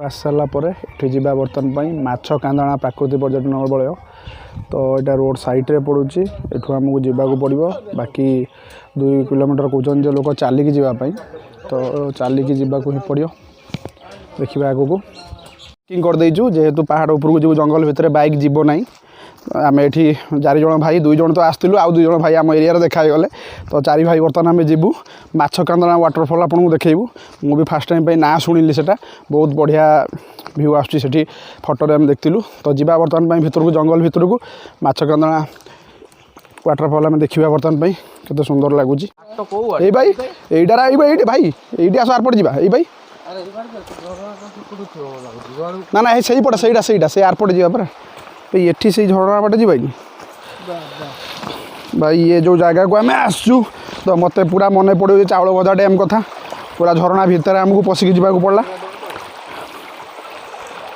आस सारा ये जावा बर्तमान माछ कांधणा प्राकृतिक पर्यटन बलय तो यहाँ रोड साइड रे पड़ुची एठू आमको जावाक पड़ो बाकी 2 किलोमीटर कहते जो लोग चलिकी जावाई तो चलिकी जावाक ही पड़ो देखा आगू बुकिंग करदेचु जेहेतु पहाड़ उपरको जो जंगल भितर बाइक जीव ना आम एठी 4 जन भाई 2 जन तो आसलु आउ 2 जन भाई आम एरिया देखागले तो 4 भाई बर्तमान आम जीवु माछ कांधणा वाटरफॉल आपको देखू मुझे फास्ट टाइम ना शुणिली से बहुत बढ़िया व्यू आसुँची फटोरे आम देखलु तो जा बर्तमान भितर को जंगल भितर को माछ कांधणा वाटरफॉल आम देखा बर्तमान केते सुंदर लगुच भाई एईटार ये भाई ये आस आरपट जा भाई ना ना सही पटे से आरपट जा पर ये से झरणा बाटे जी भाई ये जो जगह को आम आसु तो मत पूरा मन पड़ो चाउल भजा डैम कथा पूरा झरणा भितर आमको पशिकी जावाक पड़ा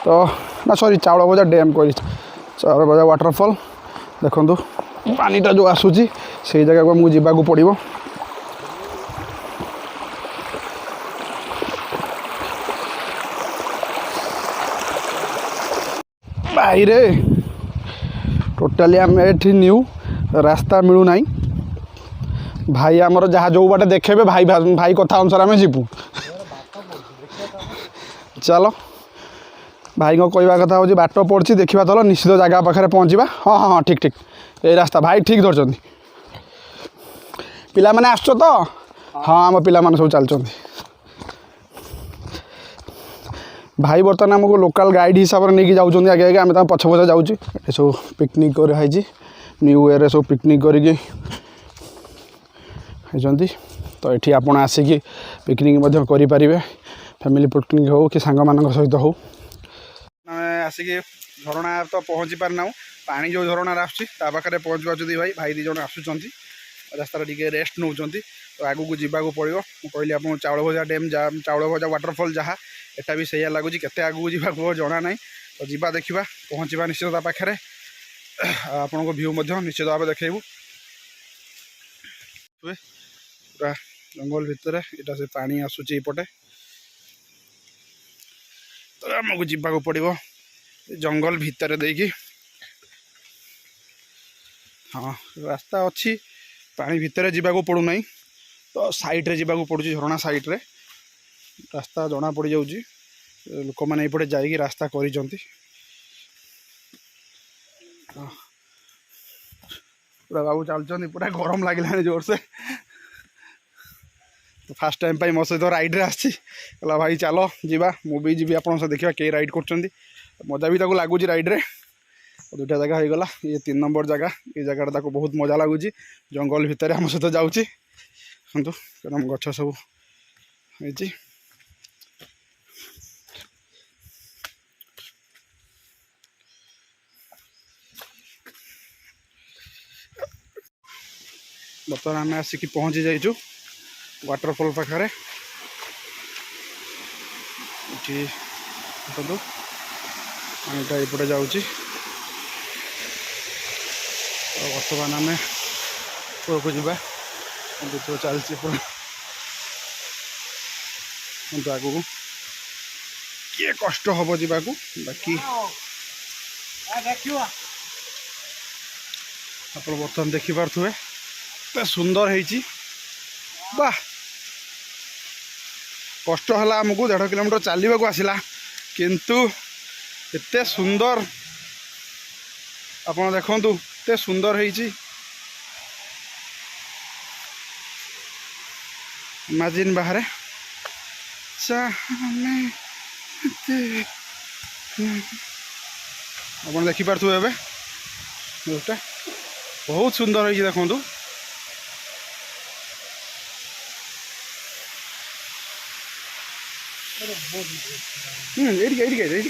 तो ना सॉरी चाउल भजा डैम कह चाउल भजा वाटरफॉल देखो पानीटा जो आसूची से जगह को आमको जावाक पड़ो भाई रे टोटाली आम ये न्यू रास्ता मिलूना भाई आमर जहाँ जो बाटे देखे भाई भाई कथा अनुसार आम जीवु चलो भाई को कहवा कथा हूँ बाट पड़ी देखा चलो निश्चित जगह पाखे पहुँचा हाँ हाँ हाँ ठीक ठीक ये रास्ता भाई ठीक धरती पिला माने आस तो हाँ आम पिला माने सब चलते भाई बर्तमान आमको लोकल गाइड हिसाब से नहीं जाऊँ आगे आगे आम पछ पछ जाऊँ सब पिकनिक कराई न्यू ईयर सब पिकनिक करके तो ये आपड़ आसिक पिकनिक करें फैमिली पिकनिक हो कि सांग मान सहित हो आसिक झरणा तो पहुँची पारना पानी जो झरणा आसुच्छी पाखे पहुँच पार्टी भाई भाई 2 जन आसुँच रास्ता टे रेस्ट नौ तो आगू जावाक पड़ो कहली आप चाउल भजा डैम चाउल भजा वाटरफॉल जहाँ एटा भी सही लगुच के आगू जावाक जना ना तो जा देखा पहुँचा निश्चित पाखे आपण को व्यू निश्चित भाव देखू पूरा जंगल भितर यहाँ से पानी आसूची पटे तो आमको जावाक पड़ो जंगल भितर देकी हाँ रास्ता अच्छी पानी भितर जावाक पड़ूना तो साइड रे जावाक पड़ुची झरणा साइड रे रास्ता जना पड़ जाऊँगी लोक मैंने ये जाइए रास्ता करिसेंती पूरा बाबू चलते पूरा गरम लगे जोर से तो फास्ट टाइम पाई मो सहित राइड रे आसी कहला भाई चलो जीवा मुझे जी आप देखा कई राइड कर मजा भी लगुच राइड रे 2टा जगह हो गला ये 3 नंबर जगह ये जगह बहुत मजा लगुच जंगल भितर आम सहित जाऊँगी देखो गछ सब है बर्तमान आम आसिक पहुँची जाइचु वाटरफॉल पाखे देखो पानीटा एपटे जाऊँगी बर्तमान आम को जा तो चलती पूरा किंतु आगू किए कष्ट हम जावाक बाकी आप बर्तमान देखिपे एत सुंदर है वाह कष्ट है आमको 1.5 किलोमीटर चलने को आसला किंतु एत सुंदर आप देखु एत सुंदर है इमेजिन बाहर आप देखिपे बहुत सुंदर है देखु ये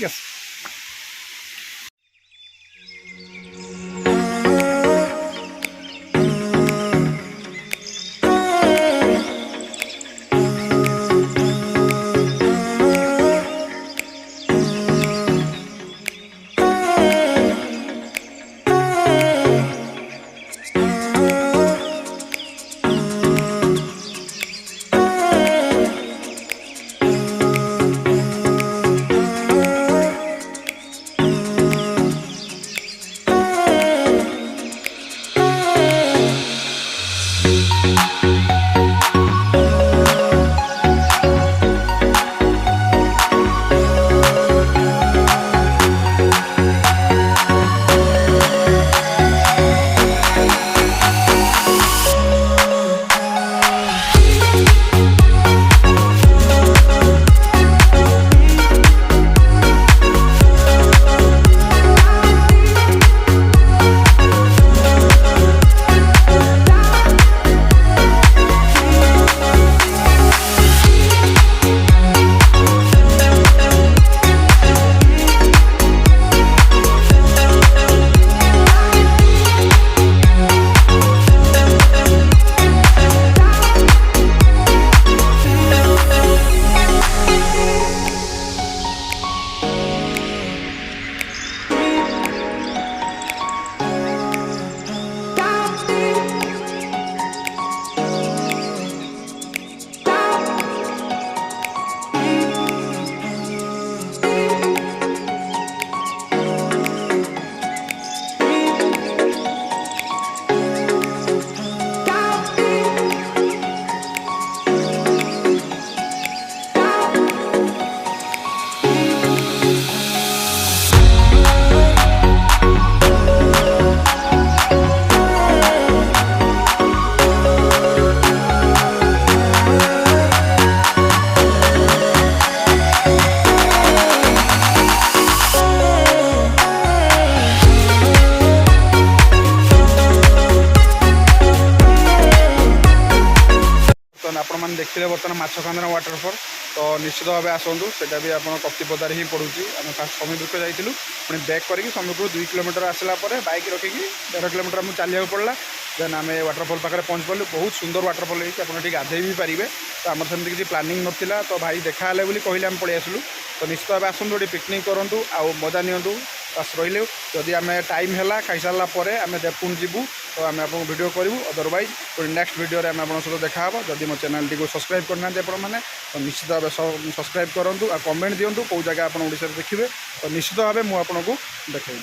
देखते बर्तमान माछ कांदना वाटरफॉल तो निश्चित भाव आसतु सेटा भी आप कप्तिपदार ही पड़ू आम फास्ट समुद्र जाइलु पुणी बैक करके समुद्र 2 किलोमीटर आसला बैक रखिकी 13 किलोमीटर आमको चलिया पड़ा देन आम वाटरफॉल पाखे पहुँच पारू बहुत सुंदर वाटरफॉल होती गाधे भी पारे तो आम सेमती किसी प्लानिंग नाला तो भाई देखा बोली कहले आम पलि आसलु तो निश्चित भाव आसतु गोटे पिकनिक करूँ आउ मजा नियंतु बस रही जदि आम टाइम है खाई सारा आम पुणी जीवु तो आम आपको वीडियो करूँ अदरवाइज पुणी नेक्स्ट वीडियो में आप सहित देखा जदि मो चैनल टी सब्सक्राइब करना मैंने तो निश्चित भाव सब्सक्राइब करूँ आ कमेंट दिंतु कौ जगह आप ओडिशा देखिए तो निश्चित भाव मुझे आपको देखी।